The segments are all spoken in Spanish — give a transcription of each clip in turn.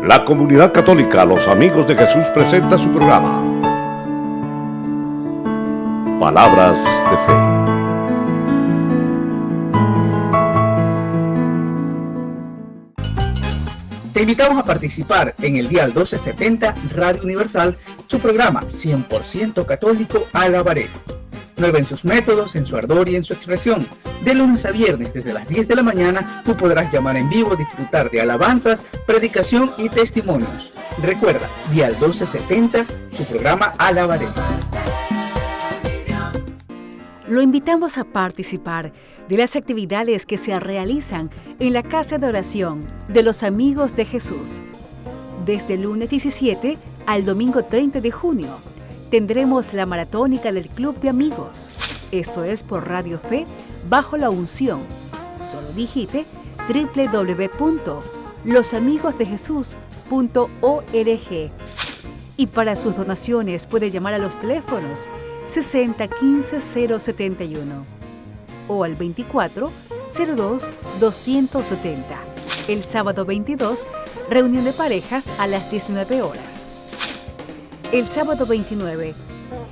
La Comunidad Católica Los Amigos de Jesús presenta su programa Palabras de Fe. Te invitamos a participar en el Dial 1270 Radio Universal, su programa 100% católico Alabaré. Nuevo en sus métodos, en su ardor y en su expresión. De lunes a viernes, desde las 10 de la mañana, tú podrás llamar en vivo, disfrutar de alabanzas, predicación y testimonios. Recuerda, Dial 1270, su programa Alabaré. Lo invitamos a participar de las actividades que se realizan en la Casa de Oración de los Amigos de Jesús. Desde el lunes 17 al domingo 30 de junio, tendremos la maratónica del Club de Amigos. Esto es por Radio Fe, bajo la unción. Solo digite www.losamigosdejesús.org. Y para sus donaciones puede llamar a los teléfonos 60 15 071 o al 24 02 270. El sábado 22, reunión de parejas a las 19 horas. El sábado 29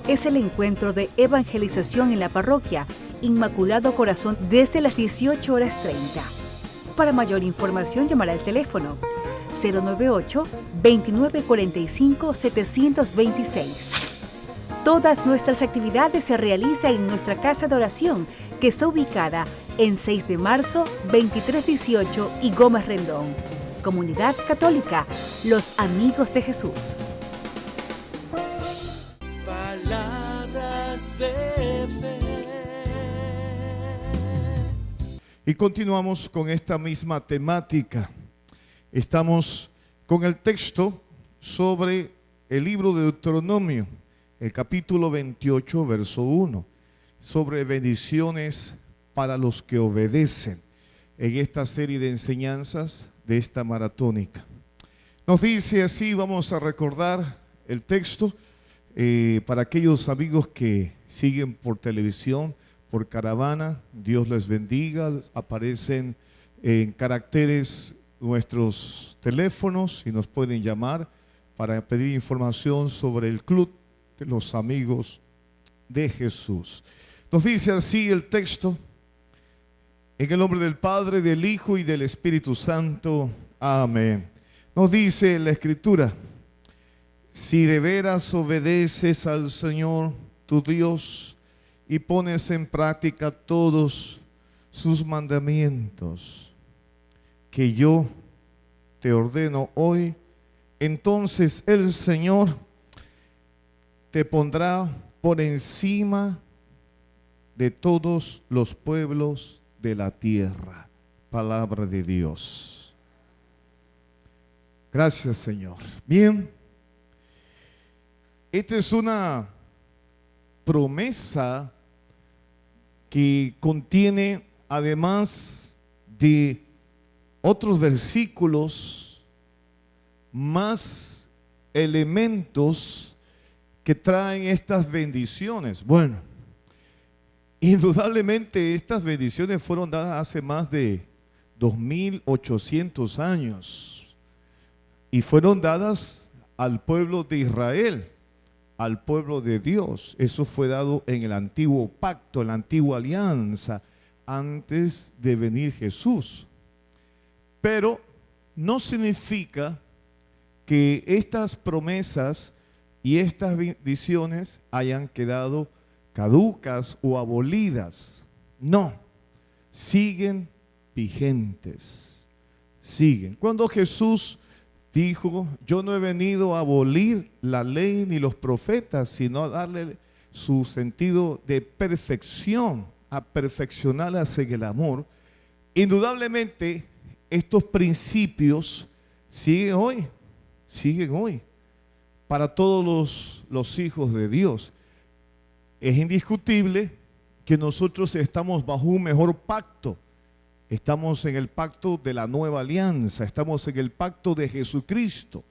es el encuentro de evangelización en la parroquia Inmaculado Corazón desde las 18 horas 30. Para mayor información, llamar al teléfono 098 2945 726. Todas nuestras actividades se realizan en nuestra casa de oración, que está ubicada en 6 de marzo, 2318 y Gómez Rendón. Comunidad Católica, Los Amigos de Jesús. Palabras de fe. Y continuamos con esta misma temática. Estamos con el texto sobre el libro de Deuteronomio, el capítulo 28, verso 1, sobre bendiciones para los que obedecen, en esta serie de enseñanzas de esta maratónica. Nos dice así, vamos a recordar el texto para aquellos amigos que siguen por televisión, por Caravana. Dios les bendiga. Aparecen en caracteres nuestros teléfonos y nos pueden llamar para pedir información sobre el Club de los Amigos de Jesús. Nos dice así el texto: en el nombre del Padre, del Hijo y del Espíritu Santo. Amén. Nos dice la Escritura: si de veras obedeces al Señor tu Dios y pones en práctica todos sus mandamientos que yo te ordeno hoy, entonces el Señor te pondrá por encima de todos los pueblos de la tierra. Palabra de Dios. Gracias, Señor. Bien, esta es una promesa que contiene, además de otros versículos, más elementos que traen estas bendiciones. Bueno, indudablemente estas bendiciones fueron dadas hace más de 2800 años y fueron dadas al pueblo de Israel, al pueblo de Dios. Eso fue dado en el antiguo pacto, en la antigua alianza, antes de venir Jesús. Pero no significa que estas promesas y estas bendiciones hayan quedado caducas o abolidas. No, siguen vigentes, siguen. Cuando Jesús dijo: yo no he venido a abolir la ley ni los profetas, sino a darle su sentido de perfección, a perfeccionarlas en el amor, indudablemente estos principios siguen hoy para todos los hijos de Dios. Es indiscutible que nosotros estamos bajo un mejor pacto. Estamos en el pacto de la nueva alianza, estamos en el pacto de Jesucristo.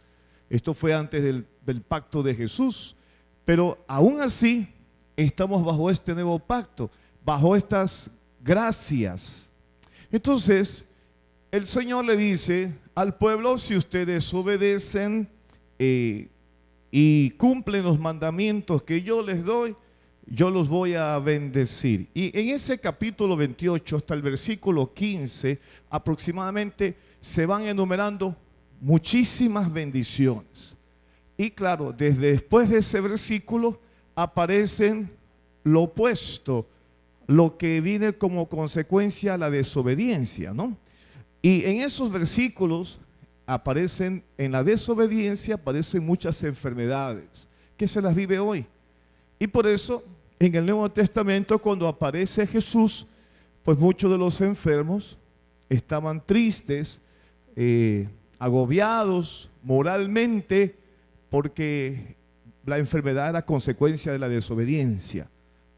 Esto fue antes del pacto de Jesús, pero aún así estamos bajo este nuevo pacto, bajo estas gracias. Entonces, el Señor le dice al pueblo: si ustedes obedecen y cumplen los mandamientos que yo les doy, yo los voy a bendecir. Y en ese capítulo 28 hasta el versículo 15 aproximadamente se van enumerando muchísimas bendiciones. Y claro, desde después de ese versículo aparecen lo opuesto, lo que viene como consecuencia la desobediencia, ¿no? Y en esos versículos aparecen, en la desobediencia aparecen muchas enfermedades que se las vive hoy. Y por eso en el Nuevo Testamento, cuando aparece Jesús, pues muchos de los enfermos estaban tristes, agobiados moralmente, porque la enfermedad era consecuencia de la desobediencia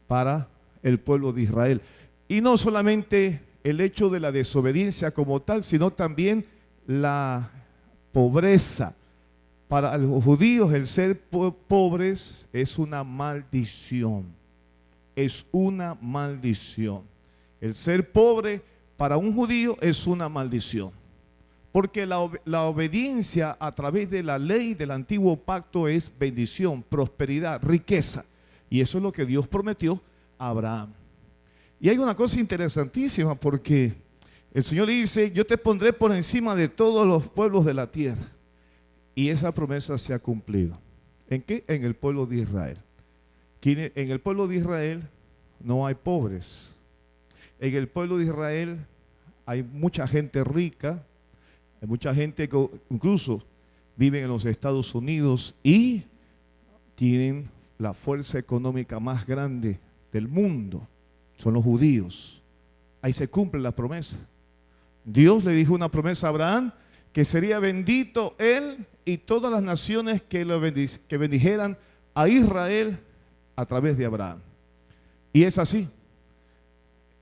para el pueblo de Israel. Y no solamente el hecho de la desobediencia como tal, sino también la pobreza. Para los judíos el ser pobres es una maldición. Es una maldición. El ser pobre para un judío es una maldición. Porque la obediencia a través de la ley del antiguo pacto es bendición, prosperidad, riqueza. Y eso es lo que Dios prometió a Abraham. Y hay una cosa interesantísima, porque el Señor le dice: yo te pondré por encima de todos los pueblos de la tierra. Y esa promesa se ha cumplido. ¿En qué? En el pueblo de Israel. En el pueblo de Israel no hay pobres. En el pueblo de Israel hay mucha gente rica, hay mucha gente que incluso vive en los Estados Unidos y tienen la fuerza económica más grande del mundo. Son los judíos. Ahí se cumple la promesa. Dios le dijo una promesa a Abraham, que sería bendito él y todas las naciones que bendijeran a Israel a través de Abraham. Y es así.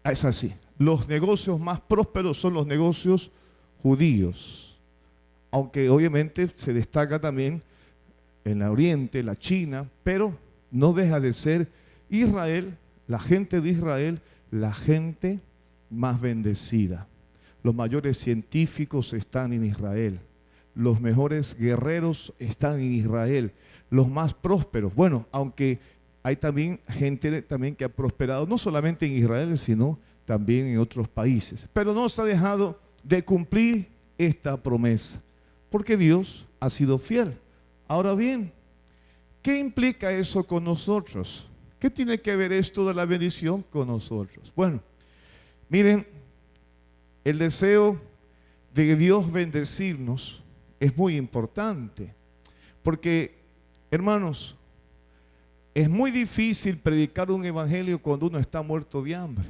Es así. Los negocios más prósperos son los negocios judíos. Aunque obviamente se destaca también en el Oriente, la China, pero no deja de ser Israel, la gente de Israel, la gente más bendecida. Los mayores científicos están en Israel. Los mejores guerreros están en Israel. Los más prósperos. Bueno, aunque hay también gente también que ha prosperado, no solamente en Israel, sino también en otros países. Pero no se ha dejado de cumplir esta promesa, porque Dios ha sido fiel. Ahora bien, ¿qué implica eso con nosotros? ¿Qué tiene que ver esto de la bendición con nosotros? Bueno, miren, el deseo de Dios bendecirnos es muy importante, porque, hermanos, es muy difícil predicar un evangelio cuando uno está muerto de hambre.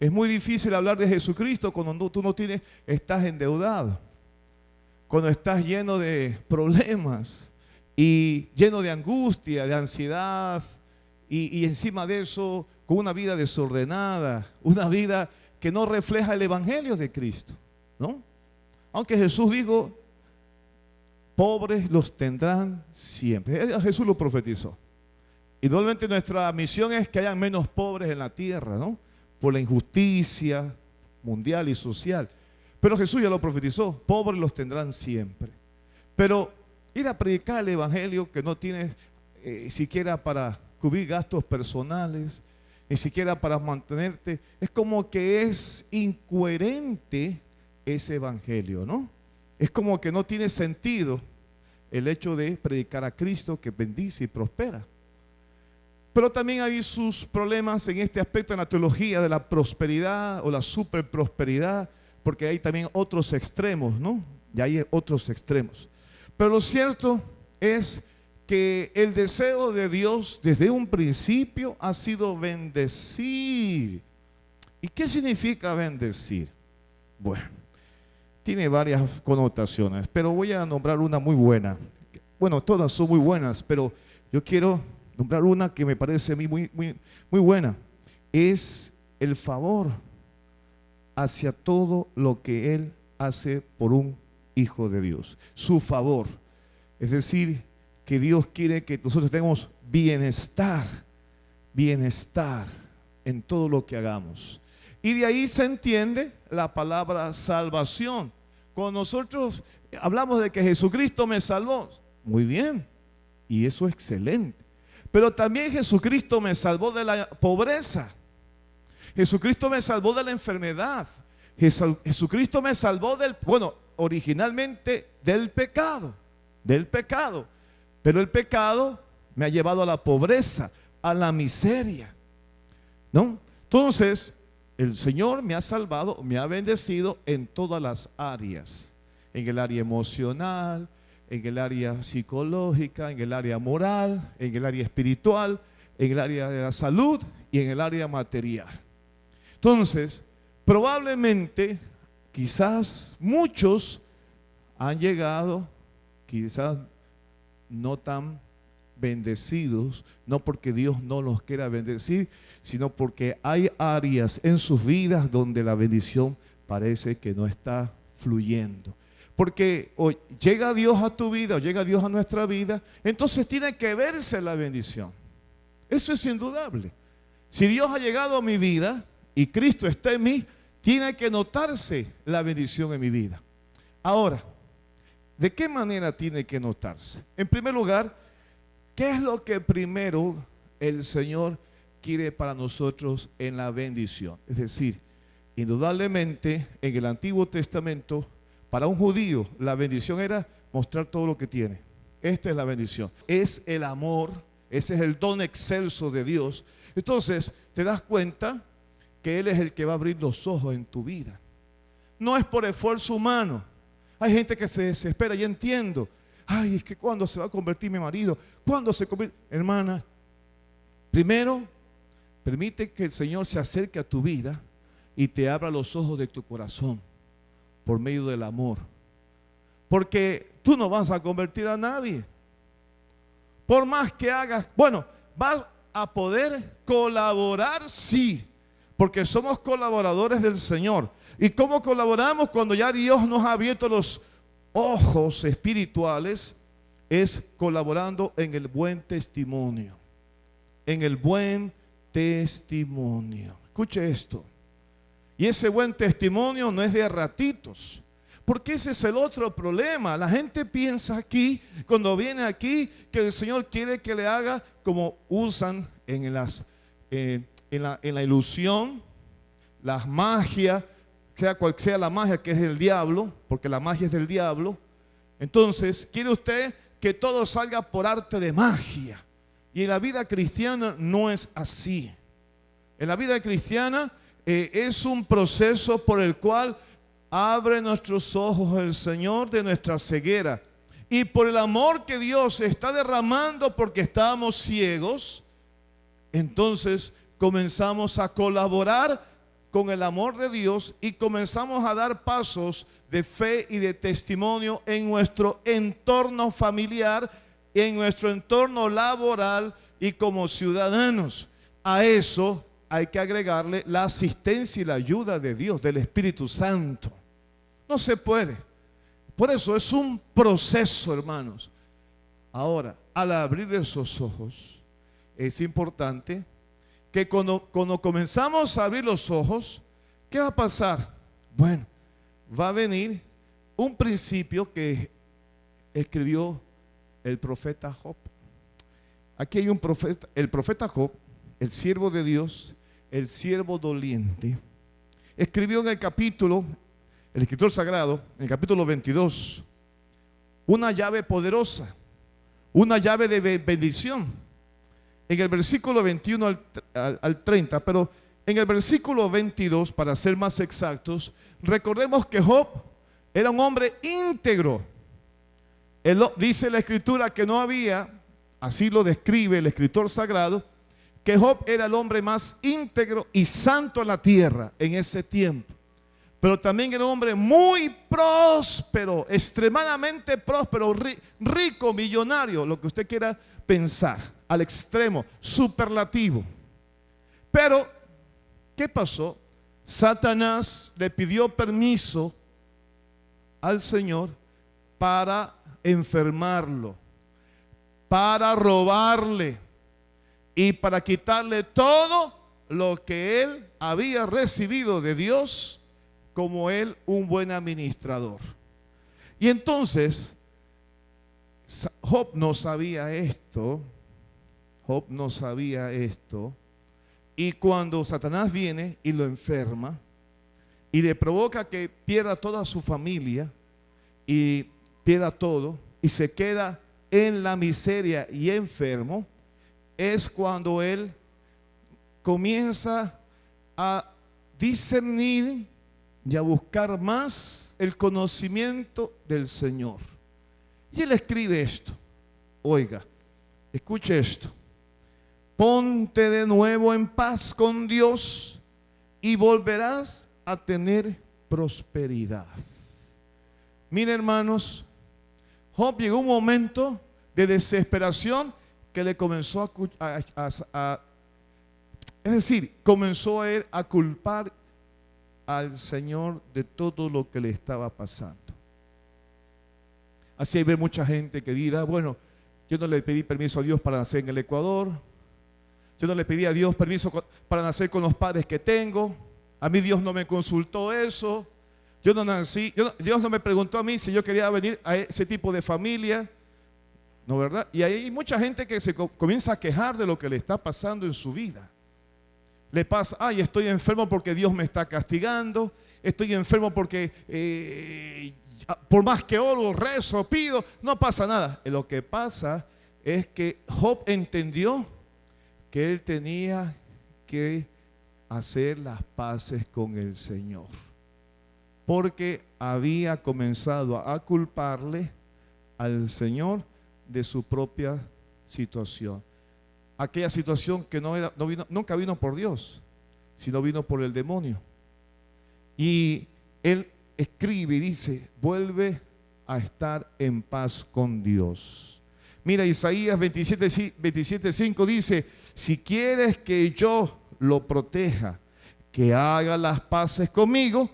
Es muy difícil hablar de Jesucristo cuando tú no tienes, estás endeudado, cuando estás lleno de problemas y lleno de angustia, de ansiedad, y encima de eso con una vida desordenada, una vida que no refleja el evangelio de Cristo, ¿no? Aunque Jesús dijo: pobres los tendrán siempre. Jesús lo profetizó. Y normalmente nuestra misión es que haya menos pobres en la tierra, ¿no? Por la injusticia mundial y social. Pero Jesús ya lo profetizó: pobres los tendrán siempre. Pero ir a predicar el evangelio que no tienes siquiera para cubrir gastos personales, ni siquiera para mantenerte, es como que es incoherente ese evangelio, ¿no? Es como que no tiene sentido el hecho de predicar a Cristo, que bendice y prospera. Pero también hay sus problemas en este aspecto en la teología de la prosperidad o la superprosperidad, porque hay también otros extremos, ¿no? Y hay otros extremos. Pero lo cierto es que el deseo de Dios desde un principio ha sido bendecir. ¿Y qué significa bendecir? Bueno, tiene varias connotaciones, pero voy a nombrar una muy buena. Bueno, todas son muy buenas, pero yo quiero nombrar una que me parece a mí muy buena. Es el favor hacia todo lo que Él hace por un hijo de Dios. Su favor. Es decir, que Dios quiere que nosotros tengamos bienestar en todo lo que hagamos. Y de ahí se entiende la palabra salvación. Cuando nosotros hablamos de que Jesucristo me salvó, muy bien, y eso es excelente. Pero también Jesucristo me salvó de la pobreza. Jesucristo me salvó de la enfermedad. Jesucristo me salvó originalmente del pecado. Pero el pecado me ha llevado a la pobreza, a la miseria, ¿no? Entonces, el Señor me ha salvado, me ha bendecido en todas las áreas. En el área emocional, en el área psicológica, en el área moral, en el área espiritual, en el área de la salud y en el área material. Entonces, probablemente, quizás muchos han llegado, quizás no tan bendecidos, no porque Dios no los quiera bendecir, sino porque hay áreas en sus vidas donde la bendición parece que no está fluyendo. Porque o llega Dios a tu vida o llega Dios a nuestra vida, entonces tiene que verse la bendición. Eso es indudable. Si Dios ha llegado a mi vida y Cristo está en mí, tiene que notarse la bendición en mi vida. Ahora, ¿de qué manera tiene que notarse? En primer lugar, ¿qué es lo que primero el Señor quiere para nosotros en la bendición? Es decir, indudablemente en el Antiguo Testamento, para un judío, la bendición era mostrar todo lo que tiene. Esta es la bendición. Es el amor, ese es el don excelso de Dios. Entonces, te das cuenta que Él es el que va a abrir los ojos en tu vida. No es por esfuerzo humano. Hay gente que se desespera, ya entiendo. Ay, es que ¿cuándo se va a convertir mi marido? ¿Cuándo se convierte? Hermana, primero, permite que el Señor se acerque a tu vida y te abra los ojos de tu corazón por medio del amor. Porque tú no vas a convertir a nadie. Por más que hagas, vas a poder colaborar, sí, porque somos colaboradores del Señor. ¿Y cómo colaboramos? Cuando ya Dios nos ha abierto los ojos espirituales, es colaborando en el buen testimonio. En el buen testimonio. Escuche esto. Y ese buen testimonio no es de ratitos, porque ese es el otro problema. La gente piensa aquí, cuando viene aquí, que el Señor quiere que le haga como usan en la ilusión, las magias, sea cual sea la magia que es del diablo, porque la magia es del diablo. Entonces, quiere usted que todo salga por arte de magia. Y en la vida cristiana no es así. En la vida cristiana es un proceso por el cual abre nuestros ojos el Señor de nuestra ceguera. Y por el amor que Dios está derramando porque estábamos ciegos, entonces comenzamos a colaborar con el amor de Dios y comenzamos a dar pasos de fe y de testimonio en nuestro entorno familiar, en nuestro entorno laboral y como ciudadanos. A eso hay que agregarle la asistencia y la ayuda de Dios, del Espíritu Santo. No se puede. Por eso es un proceso, hermanos. Ahora, al abrir esos ojos, es importante que cuando comenzamos a abrir los ojos, ¿qué va a pasar? Bueno, va a venir un principio que escribió el profeta Job. Aquí hay un profeta, el profeta Job, el siervo de Dios, el siervo doliente, escribió en el escritor sagrado, en el capítulo 22, una llave poderosa, una llave de bendición. En el versículo 21 al 30, pero en el versículo 22, para ser más exactos, recordemos que Job era un hombre íntegro. Dice la Escritura que no había, así lo describe el escritor sagrado, que Job era el hombre más íntegro y santo en la tierra en ese tiempo. Pero también era un hombre muy próspero, extremadamente próspero, rico, millonario, lo que usted quiera pensar, al extremo, superlativo. Pero, ¿qué pasó? Satanás le pidió permiso al Señor para enfermarlo, para robarle y para quitarle todo lo que él había recibido de Dios como él un buen administrador. Y entonces Job no sabía esto. Job no sabía esto. Y cuando Satanás viene y lo enferma y le provoca que pierda toda su familia y pierda todo y se queda en la miseria y enfermo, es cuando él comienza a discernir y a buscar más el conocimiento del Señor. Y él escribe esto. Oiga, escuche esto. Ponte de nuevo en paz con Dios y volverás a tener prosperidad. Miren, hermanos, Job llegó a un momento de desesperación que le comenzó es decir, comenzó a él a culpar al Señor de todo lo que le estaba pasando. Así hay mucha gente que dirá, bueno, yo no le pedí permiso a Dios para nacer en el Ecuador, yo no le pedí a Dios permiso para nacer con los padres que tengo, a mí Dios no me consultó eso, yo no nací, Dios no me preguntó a mí si yo quería venir a ese tipo de familia, ¿no, verdad? Y hay mucha gente que se comienza a quejar de lo que le está pasando en su vida. Le pasa, ay, estoy enfermo porque Dios me está castigando, estoy enfermo porque por más que oro, rezo, pido, no pasa nada. Lo que pasa es que Job entendió que él tenía que hacer las paces con el Señor, porque había comenzado a culparle al Señor de su propia situación. Aquella situación que nunca vino por Dios, sino vino por el demonio. Y él escribe y dice, vuelve a estar en paz con Dios. Mira, Isaías 27:5 dice, si quieres que yo lo proteja, que haga las paces conmigo,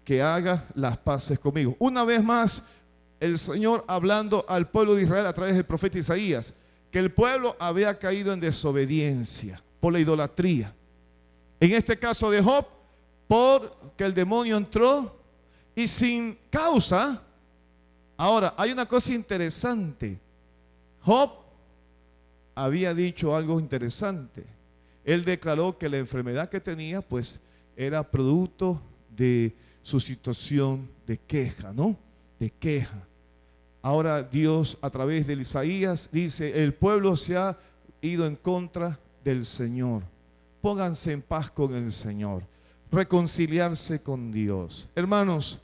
que haga las paces conmigo. Una vez más, el Señor hablando al pueblo de Israel a través del profeta Isaías, que el pueblo había caído en desobediencia por la idolatría. En este caso de Job, porque el demonio entró y sin causa. Ahora, hay una cosa interesante. Job había dicho algo interesante. Él declaró que la enfermedad que tenía, pues, era producto de su situación de queja, ¿no? De queja. Ahora Dios a través de Isaías dice, el pueblo se ha ido en contra del Señor. Pónganse en paz con el Señor. Reconciliarse con Dios. Hermanos,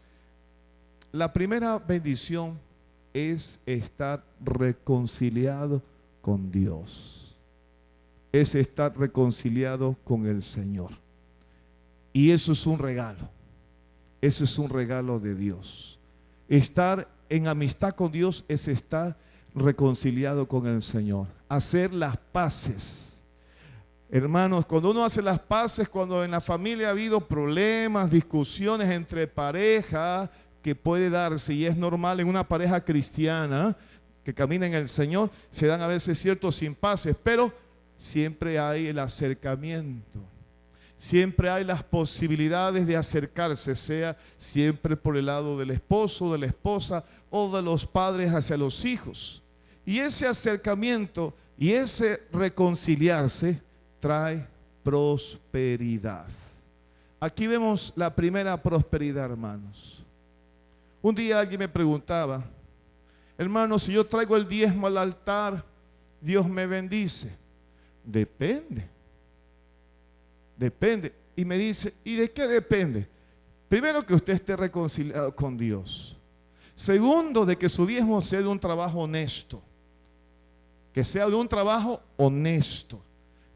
la primera bendición es estar reconciliado con Dios. Es estar reconciliado con el Señor. Y eso es un regalo. Eso es un regalo de Dios. Estar en amistad con Dios es estar reconciliado con el Señor. Hacer las paces. Hermanos, cuando uno hace las paces, cuando en la familia ha habido problemas, discusiones entre pareja, que puede darse y es normal en una pareja cristiana que camina en el Señor, se dan a veces ciertos impases, pero siempre hay el acercamiento. Siempre hay las posibilidades de acercarse, sea siempre por el lado del esposo, de la esposa o de los padres hacia los hijos. Y ese acercamiento y ese reconciliarse trae prosperidad. Aquí vemos la primera prosperidad, hermanos. Un día alguien me preguntaba, hermano, si yo traigo el diezmo al altar, ¿Dios me bendice? Depende. Depende. Y me dice, ¿y de qué depende? Primero, que usted esté reconciliado con Dios. Segundo, de que su diezmo sea de un trabajo honesto. Que sea de un trabajo honesto.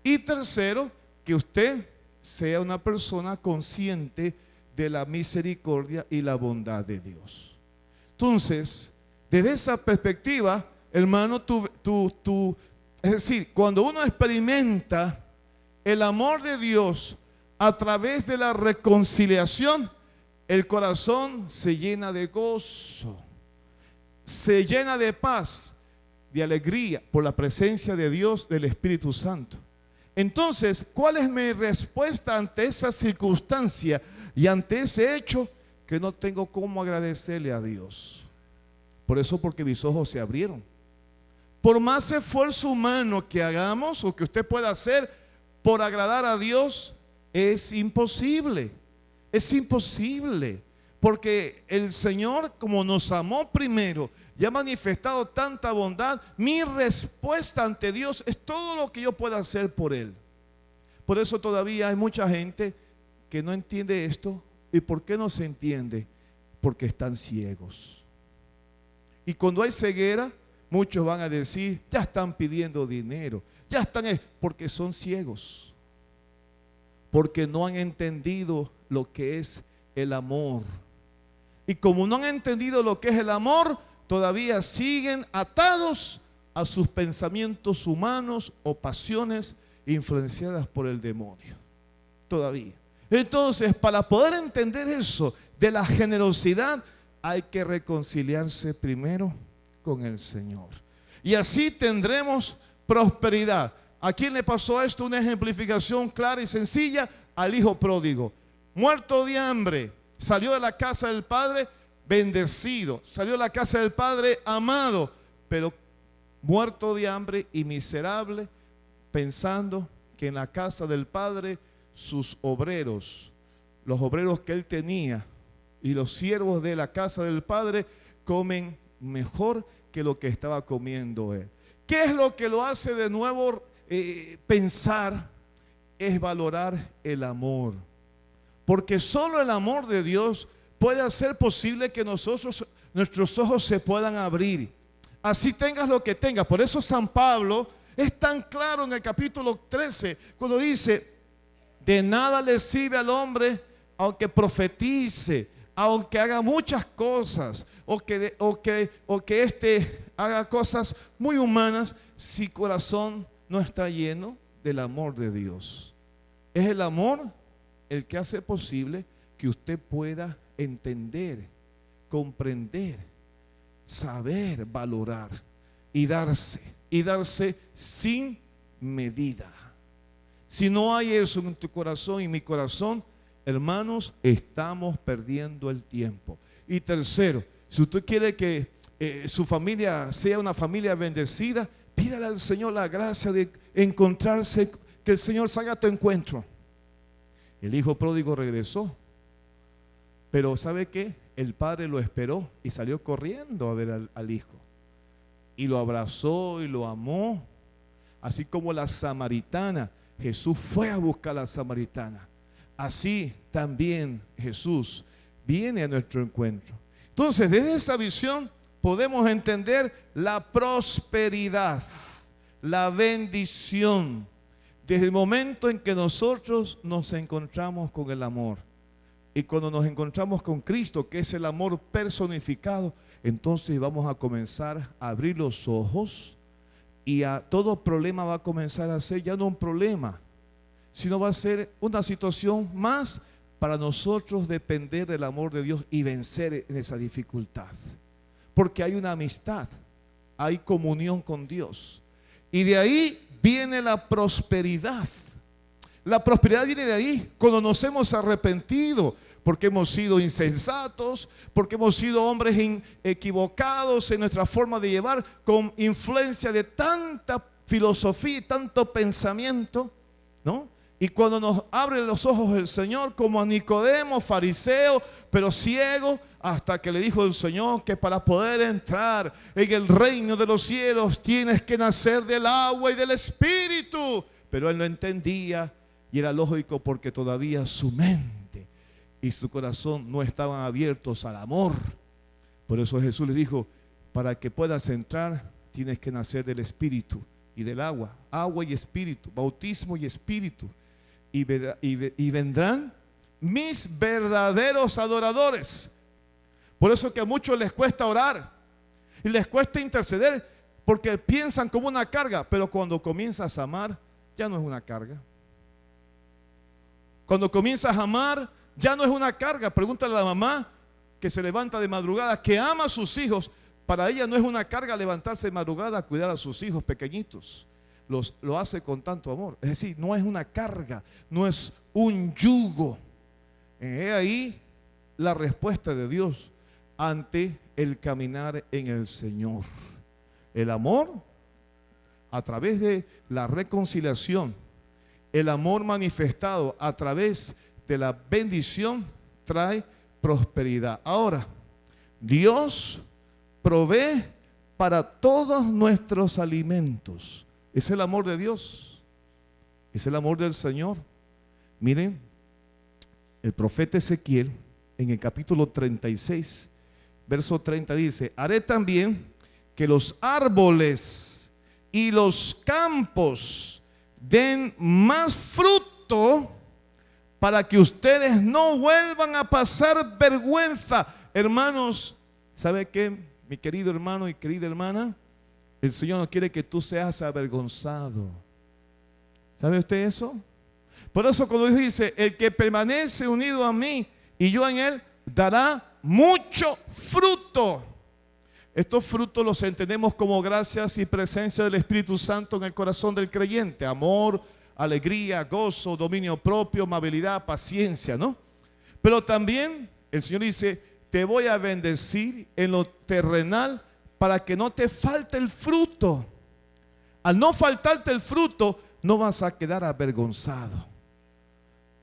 Y tercero, que usted sea una persona consciente de la misericordia y la bondad de Dios. Entonces, desde esa perspectiva, hermano, es decir, cuando uno experimenta el amor de Dios a través de la reconciliación, el corazón se llena de gozo, se llena de paz, de alegría por la presencia de Dios, del Espíritu Santo. Entonces, ¿cuál es mi respuesta ante esa circunstancia y ante ese hecho? Que no tengo cómo agradecerle a Dios. Por eso, porque mis ojos se abrieron. Por más esfuerzo humano que hagamos o que usted pueda hacer por agradar a Dios, es imposible. Es imposible. Porque el Señor, como nos amó primero y ha manifestado tanta bondad, mi respuesta ante Dios es todo lo que yo pueda hacer por Él. Por eso todavía hay mucha gente que no entiende esto. ¿Y por qué no se entiende? Porque están ciegos. Y cuando hay ceguera, muchos van a decir, ya están pidiendo dinero, ya están, porque son ciegos. Porque no han entendido lo que es el amor. Y como no han entendido lo que es el amor, todavía siguen atados a sus pensamientos humanos o pasiones influenciadas por el demonio. Todavía. Entonces, para poder entender eso de la generosidad, hay que reconciliarse primero con el Señor. Y así tendremos prosperidad. ¿A quién le pasó esto? Una ejemplificación clara y sencilla: al hijo pródigo. Muerto de hambre, salió de la casa del Padre bendecido, salió de la casa del Padre amado, pero muerto de hambre y miserable, pensando que en la casa del Padre sus obreros, los obreros que él tenía y los siervos de la casa del Padre comen mejor que lo que estaba comiendo él. ¿Qué es lo que lo hace de nuevo pensar? Es valorar el amor. Porque solo el amor de Dios puede hacer posible que nuestros ojos se puedan abrir. Así tengas lo que tengas. Por eso San Pablo es tan claro en el capítulo 13 cuando dice: de nada le sirve al hombre aunque profetice, aunque haga muchas cosas, o que haga cosas muy humanas, si corazón no está lleno del amor de Dios. Es el amor el que hace posible que usted pueda entender, comprender, saber valorar y darse sin medida. Si no hay eso en tu corazón y mi corazón, hermanos, estamos perdiendo el tiempo. Y tercero, si usted quiere que su familia sea una familia bendecida, pídale al Señor la gracia de encontrarse, que el Señor salga a tu encuentro. El hijo pródigo regresó, pero ¿sabe qué? El padre lo esperó y salió corriendo a ver al hijo. Y lo abrazó y lo amó, así como la samaritana. Jesús fue a buscar a la samaritana. Así también Jesús viene a nuestro encuentro. Entonces, desde esa visión podemos entender la prosperidad, la bendición, desde el momento en que nosotros nos encontramos con el amor. Y cuando nos encontramos con Cristo, que es el amor personificado, entonces vamos a comenzar a abrir los ojos. Y a todo problema va a comenzar a ser ya no un problema, sino va a ser una situación más para nosotros depender del amor de Dios y vencer en esa dificultad. Porque hay una amistad, hay comunión con Dios. Y de ahí viene la prosperidad. La prosperidad viene de ahí, cuando nos hemos arrepentido, porque hemos sido insensatos, porque hemos sido hombres equivocados en nuestra forma de llevar, con influencia de tanta filosofía y tanto pensamiento, ¿no? Y cuando nos abre los ojos el Señor, como a Nicodemo, fariseo, pero ciego, hasta que le dijo el Señor que para poder entrar en el reino de los cielos tienes que nacer del agua y del Espíritu. Pero él no entendía, y era lógico porque todavía su mente y su corazón no estaban abiertos al amor. Por eso Jesús le dijo: para que puedas entrar tienes que nacer del Espíritu y del agua. Agua y Espíritu, bautismo y Espíritu. Y vendrán mis verdaderos adoradores. Por eso que a muchos les cuesta orar y les cuesta interceder, porque piensan como una carga. Pero cuando comienzas a amar, ya no es una carga. Cuando comienzas a amar, ya no es una carga. Pregúntale a la mamá que se levanta de madrugada, que ama a sus hijos. Para ella no es una carga levantarse de madrugada a cuidar a sus hijos pequeñitos. lo hace con tanto amor. Es decir, no es una carga, no es un yugo. He ahí la respuesta de Dios ante el caminar en el Señor. El amor a través de la reconciliación, el amor manifestado a través de la bendición trae prosperidad. Ahora, Dios provee para todos nuestros alimentos. Es el amor de Dios, es el amor del Señor. Miren, el profeta Ezequiel en el capítulo 36, verso 30 dice: haré también que los árboles y los campos den más fruto para que ustedes no vuelvan a pasar vergüenza. Hermanos, ¿sabe qué, mi querido hermano y querida hermana? El Señor no quiere que tú seas avergonzado. ¿Sabe usted eso? Por eso cuando dice, el que permanece unido a mí y yo en él, dará mucho fruto. Estos frutos los entendemos como gracias y presencia del Espíritu Santo en el corazón del creyente. Amor, alegría, gozo, dominio propio, amabilidad, paciencia, ¿no? Pero también el Señor dice, te voy a bendecir en lo terrenal para que no te falte el fruto. Al no faltarte el fruto, no vas a quedar avergonzado.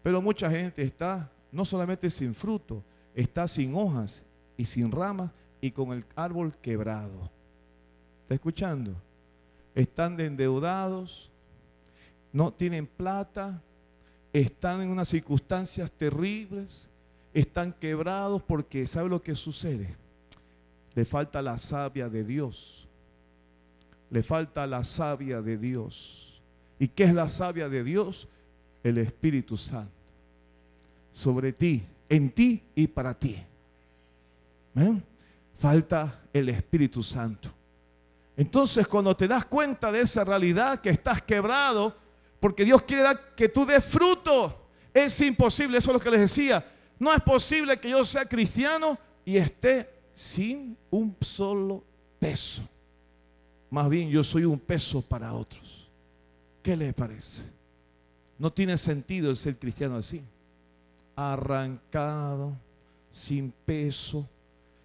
Pero mucha gente está no solamente sin fruto, está sin hojas y sin ramas y con el árbol quebrado. ¿Está escuchando? Están endeudados, no tienen plata, están en unas circunstancias terribles, están quebrados porque ¿sabe lo que sucede? Le falta la savia de Dios. Le falta la savia de Dios. ¿Y qué es la savia de Dios? El Espíritu Santo. Sobre ti, en ti y para ti. ¿Ven? Falta el Espíritu Santo. Entonces, cuando te das cuenta de esa realidad que estás quebrado, porque Dios quiere que tú des fruto, es imposible, eso es lo que les decía. No es posible que yo sea cristiano y esté sin un solo peso. Más bien yo soy un peso para otros. ¿Qué les parece? No tiene sentido el ser cristiano así. Arrancado, sin peso,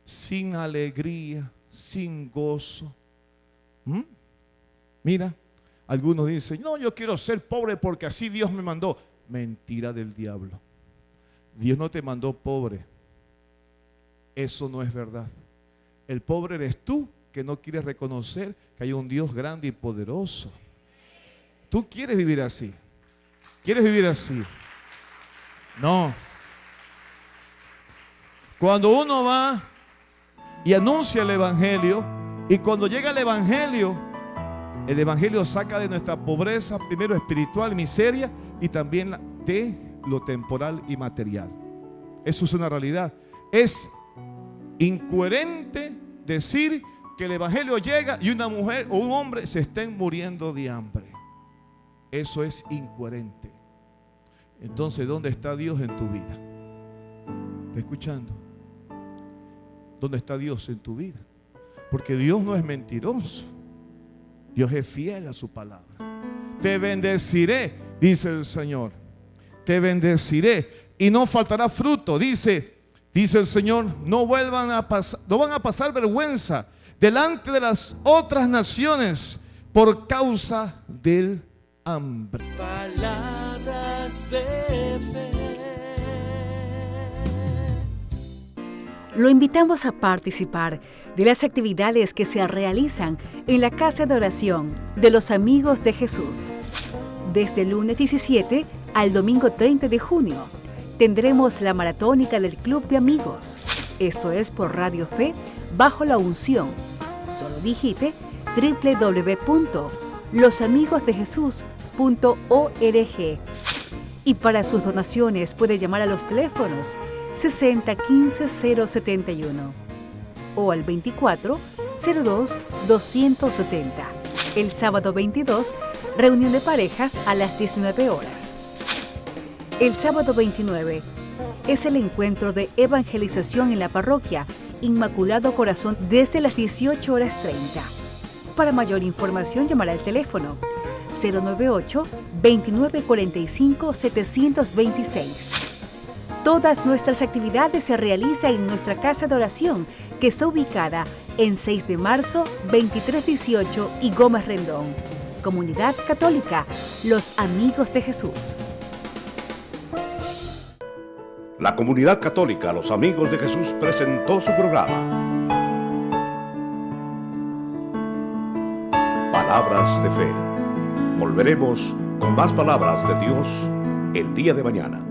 sin alegría, sin gozo. Mira, algunos dicen, no, yo quiero ser pobre porque así Dios me mandó. Mentira del diablo. Dios no te mandó pobre. Eso no es verdad. El pobre eres tú que no quieres reconocer que hay un Dios grande y poderoso. Tú quieres vivir así. ¿Quieres vivir así? No. Cuando uno va y anuncia el Evangelio, y cuando llega el Evangelio saca de nuestra pobreza, primero espiritual, miseria, y también de lo temporal y material. Eso es una realidad. Es incoherente decir que el Evangelio llega y una mujer o un hombre se estén muriendo de hambre. Eso es incoherente. Entonces, ¿dónde está Dios en tu vida? ¿Está escuchando? ¿Dónde está Dios en tu vida? Porque Dios no es mentiroso. Dios es fiel a su palabra. Te bendeciré, dice el Señor. Te bendeciré y no faltará fruto. Dice el Señor, no van a pasar vergüenza delante de las otras naciones por causa del hambre. Palabras de fe. Lo invitamos a participar de las actividades que se realizan en la Casa de Oración de los Amigos de Jesús. Desde el lunes 17 al domingo 30 de junio tendremos la maratónica del Club de Amigos. Esto es por Radio Fe, bajo la unción. Solo digite www.losamigosdejesús.org. Y para sus donaciones puede llamar a los teléfonos 60 15 071 o al 24 02 270. El sábado 22, reunión de parejas a las 19 horas. El sábado 29 es el encuentro de evangelización en la parroquia Inmaculado Corazón desde las 18:30. Para mayor información, llamar al teléfono 098-2945-726. Todas nuestras actividades se realizan en nuestra casa de oración, que está ubicada en 6 de marzo, 2318 y Gómez Rendón. Comunidad Católica, los Amigos de Jesús. La Comunidad Católica Los Amigos de Jesús presentó su programa Palabras de Fe. Volveremos con más palabras de Dios el día de mañana.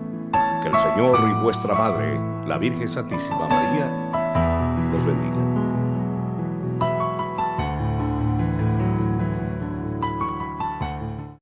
Que el Señor y vuestra Madre, la Virgen Santísima María, los bendiga.